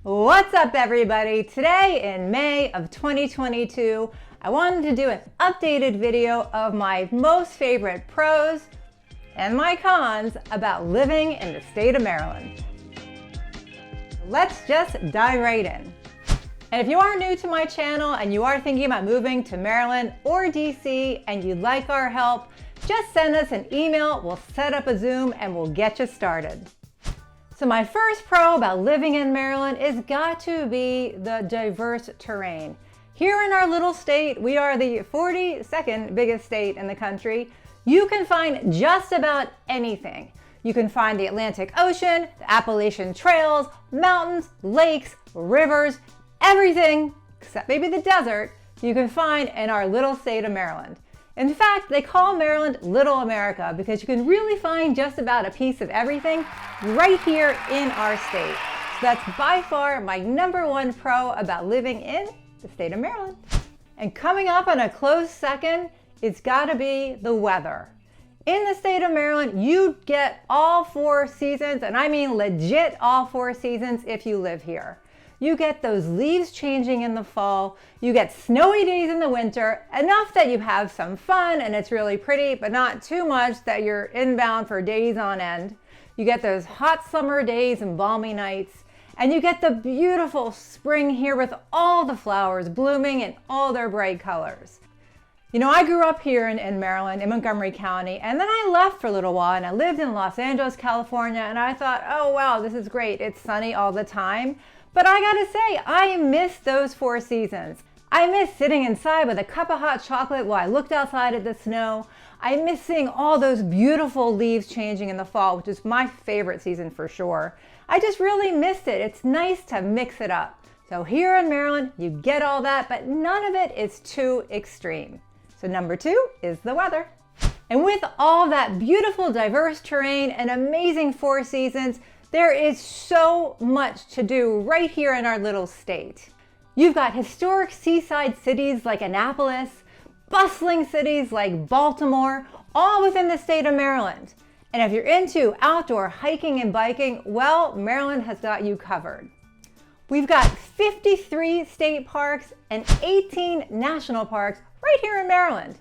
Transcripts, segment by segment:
What's up, everybody? Today in May of 2022, I wanted to do an updated video of my most favorite pros and my cons about living in the state of Maryland. Let's just dive right in. And if you are new to my channel and you are thinking about moving to Maryland or DC and you'd like our help, just send us an email, we'll set up a Zoom and we'll get you started. So my first pro about living in Maryland is got to be the diverse terrain. Here in our little state, we are the 42nd biggest state in the country. You can find just about anything. You can find the Atlantic Ocean, the Appalachian Trails, mountains, lakes, rivers, everything except maybe the desert you can find in our little state of Maryland. In fact, they call Maryland Little America because you can really find just about a piece of everything right here in our state. So that's by far my #1 pro about living in the state of Maryland. And coming up in a close second, it's gotta be the weather. In the state of Maryland, you get all 4 seasons, and I mean legit all 4 seasons if you live here. You get those leaves changing in the fall, you get snowy days in the winter, enough that you have some fun and it's really pretty, but not too much that you're inbound for days on end. You get those hot summer days and balmy nights, and you get the beautiful spring here with all the flowers blooming in all their bright colors. You know, I grew up here in Maryland, in Montgomery County, and then I left for a little while and I lived in Los Angeles, California, and I thought, oh wow, this is great, it's sunny all the time. But I gotta say, I miss those 4 seasons. I miss sitting inside with a cup of hot chocolate while I looked outside at the snow. I miss seeing all those beautiful leaves changing in the fall, which is my favorite season for sure. I just really missed it. It's nice to mix it up. So here in Maryland, you get all that, but none of it is too extreme. So #2 is the weather. And with all that beautiful, diverse terrain and amazing 4 seasons, there is so much to do right here in our little state. You've got historic seaside cities like Annapolis, bustling cities like Baltimore, all within the state of Maryland. And if you're into outdoor hiking and biking, well, Maryland has got you covered. We've got 53 state parks and 18 national parks right here in Maryland.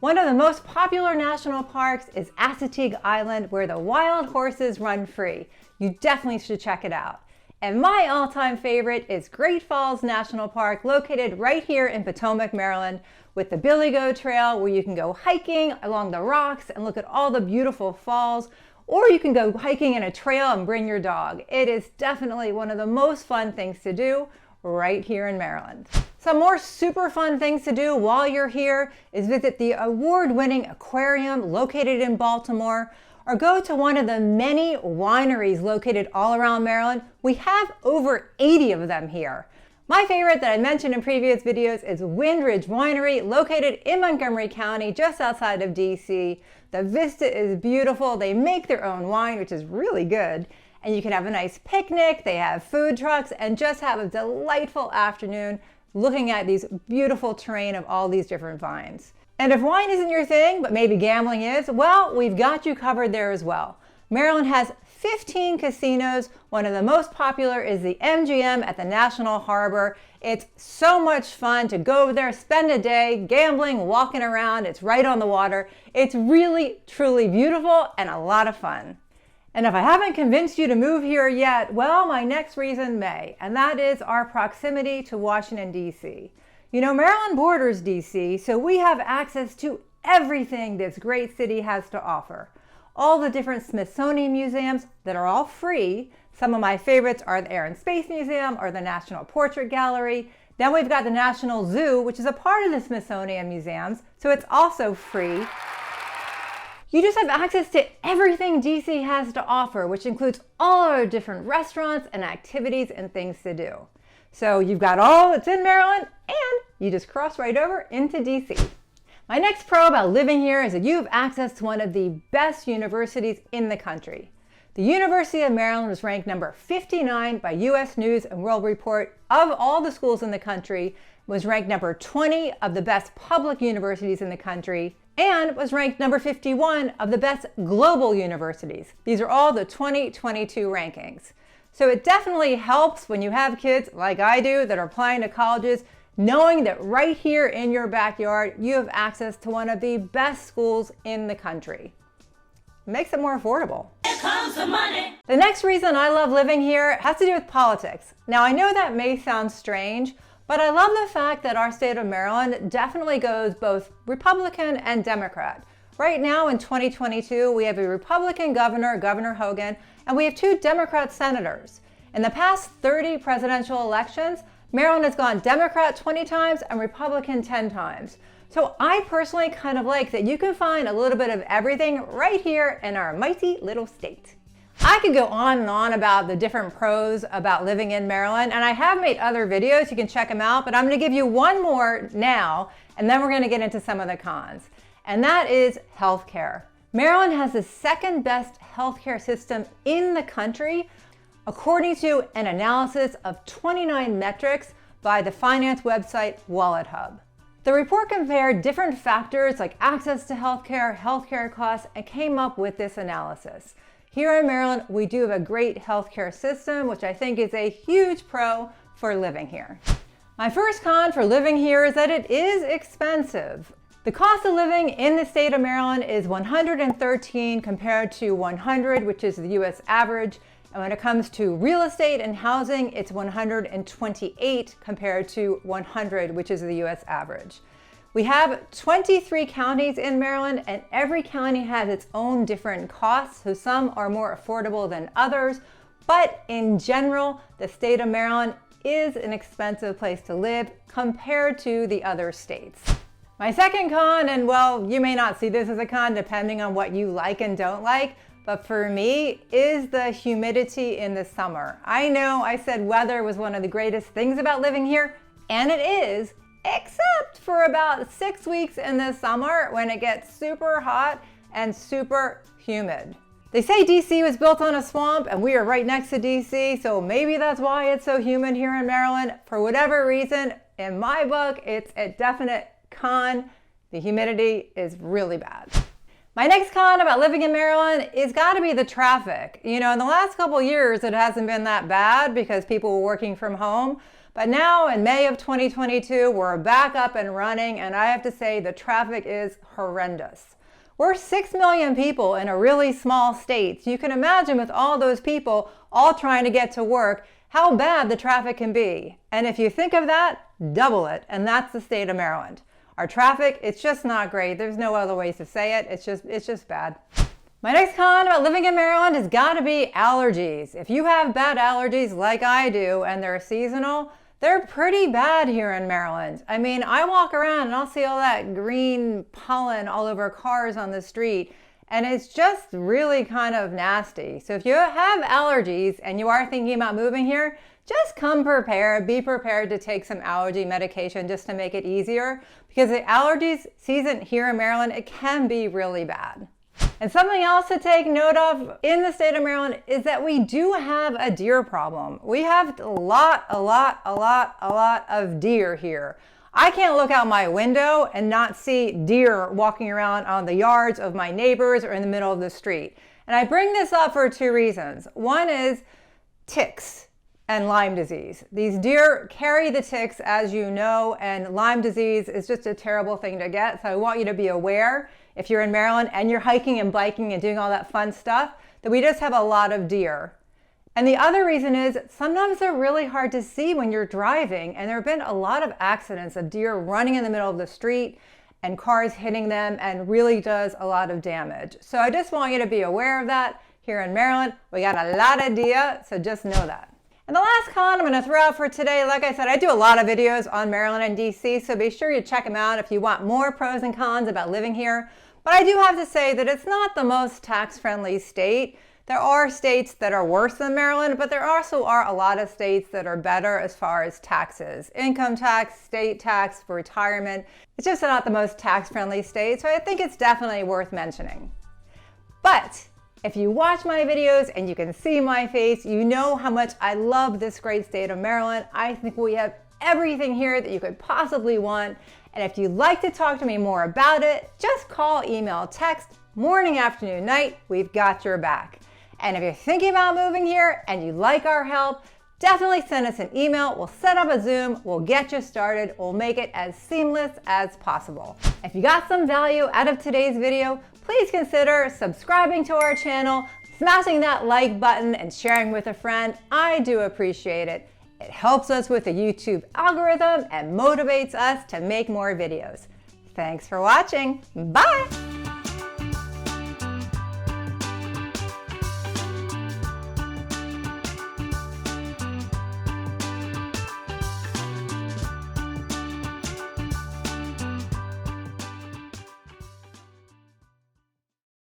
One of the most popular national parks is Assateague Island, where the wild horses run free. You definitely should check it out. And my all-time favorite is Great Falls National Park, located right here in Potomac, Maryland, with the Billy Goat Trail, where you can go hiking along the rocks and look at all the beautiful falls, or you can go hiking in a trail and bring your dog. It is definitely one of the most fun things to do right here in Maryland. Some more super fun things to do while you're here is visit the award-winning aquarium located in Baltimore, or go to one of the many wineries located all around Maryland. We have over 80 of them here. My favorite that I mentioned in previous videos is Windridge Winery, located in Montgomery County, just outside of DC. The vista is beautiful. They make their own wine, which is really good. And you can have a nice picnic. They have food trucks and just have a delightful afternoon looking at these beautiful terrain of all these different vines. And if wine isn't your thing, but maybe gambling is, well, we've got you covered there as well. Maryland has 15 casinos. One of the most popular is the MGM at the National Harbor. It's so much fun to go over there, spend a day gambling, walking around. It's right on the water. It's really, truly beautiful and a lot of fun. And if I haven't convinced you to move here yet, well, my next reason may, and that is our proximity to Washington, D.C. You know, Maryland borders DC, so we have access to everything this great city has to offer. All the different Smithsonian museums that are all free. Some of my favorites are the Air and Space Museum or the National Portrait Gallery. Then we've got the National Zoo, which is a part of the Smithsonian Museums, so it's also free. You just have access to everything DC has to offer, which includes all our different restaurants and activities and things to do. So you've got all that's in Maryland, and you just cross right over into DC. My next pro about living here is that you have access to one of the best universities in the country. The University of Maryland was ranked number 59 by US News and World Report of all the schools in the country, was ranked number 20 of the best public universities in the country, and was ranked number 51 of the best global universities. These are all the 2022 rankings. So it definitely helps when you have kids like I do that are applying to colleges, knowing that right here in your backyard, you have access to one of the best schools in the country. It makes it more affordable. Here comes the money. The next reason I love living here has to do with politics. Now, I know that may sound strange, but I love the fact that our state of Maryland definitely goes both Republican and Democrat. Right now in 2022, we have a Republican governor, Governor Hogan, and we have 2 Democrat senators. In the past 30 presidential elections, Maryland has gone Democrat 20 times and Republican 10 times. So I personally kind of like that you can find a little bit of everything right here in our mighty little state. I could go on and on about the different pros about living in Maryland, and I have made other videos, you can check them out, but I'm gonna give you one more now, and then we're gonna get into some of the cons. And that is healthcare. Maryland has the second best healthcare system in the country, according to an analysis of 29 metrics by the finance website WalletHub. The report compared different factors like access to healthcare, healthcare costs, and came up with this analysis. Here in Maryland, we do have a great healthcare system, which I think is a huge pro for living here. My first con for living here is that it is expensive. The cost of living in the state of Maryland is $113 compared to $100, which is the US average. And when it comes to real estate and housing, it's $128 compared to $100, which is the US average. We have 23 counties in Maryland, and every county has its own different costs, so some are more affordable than others. But in general, the state of Maryland is an expensive place to live compared to the other states. My second con, and well, you may not see this as a con depending on what you like and don't like, but for me, is the humidity in the summer. I know I said weather was one of the greatest things about living here, and it is, except for about 6 weeks in the summer when it gets super hot and super humid. They say DC was built on a swamp, and we are right next to DC, so maybe that's why it's so humid here in Maryland. For whatever reason, in my book, it's a definite con. The humidity is really bad. My next con about living in Maryland is got to be the traffic. You know, in the last couple years, it hasn't been that bad because people were working from home. But now in May of 2022, we're back up and running, and I have to say the traffic is horrendous. We're 6 million people in a really small state. So you can imagine with all those people all trying to get to work, how bad the traffic can be. And if you think of that, double it, and that's the state of Maryland. Our traffic, it's just not great. There's no other ways to say it. It's just bad. My next con about living in Maryland has got to be allergies. If you have bad allergies like I do and they're seasonal, they're pretty bad here in Maryland. I mean, I walk around and I'll see all that green pollen all over cars on the street, and it's just really kind of nasty. So if you have allergies and you are thinking about moving here, just come prepared. Be prepared to take some allergy medication just to make it easier, because the allergies season here in Maryland, it can be really bad. And something else to take note of in the state of Maryland is that we do have a deer problem. We have a lot of deer here. I can't look out my window and not see deer walking around on the yards of my neighbors or in the middle of the street. And I bring this up for 2 reasons. One is ticks and Lyme disease. These deer carry the ticks, as you know, and Lyme disease is just a terrible thing to get. So I want you to be aware, if you're in Maryland and you're hiking and biking and doing all that fun stuff, that we just have a lot of deer. And the other reason is sometimes they're really hard to see when you're driving, and there have been a lot of accidents of deer running in the middle of the street and cars hitting them, and really does a lot of damage. So I just want you to be aware of that. Here in Maryland, we got a lot of deer, so just know that. And the last con I'm going to throw out for today, like I said, I do a lot of videos on Maryland and DC, so be sure you check them out if you want more pros and cons about living here. But I do have to say that it's not the most tax-friendly state. There are states that are worse than Maryland, but there also are a lot of states that are better as far as taxes. Income tax, state tax, for retirement. It's just not the most tax-friendly state, so I think it's definitely worth mentioning. But if you watch my videos and you can see my face, you know how much I love this great state of Maryland. I think we have everything here that you could possibly want. And if you'd like to talk to me more about it, just call, email, text, morning, afternoon, night. We've got your back. And if you're thinking about moving here and you like our help, definitely send us an email. We'll set up a Zoom. We'll get you started. We'll make it as seamless as possible. If you got some value out of today's video, please consider subscribing to our channel, smashing that like button, and sharing with a friend. I do appreciate it. It helps us with the YouTube algorithm and motivates us to make more videos. Thanks for watching. Bye.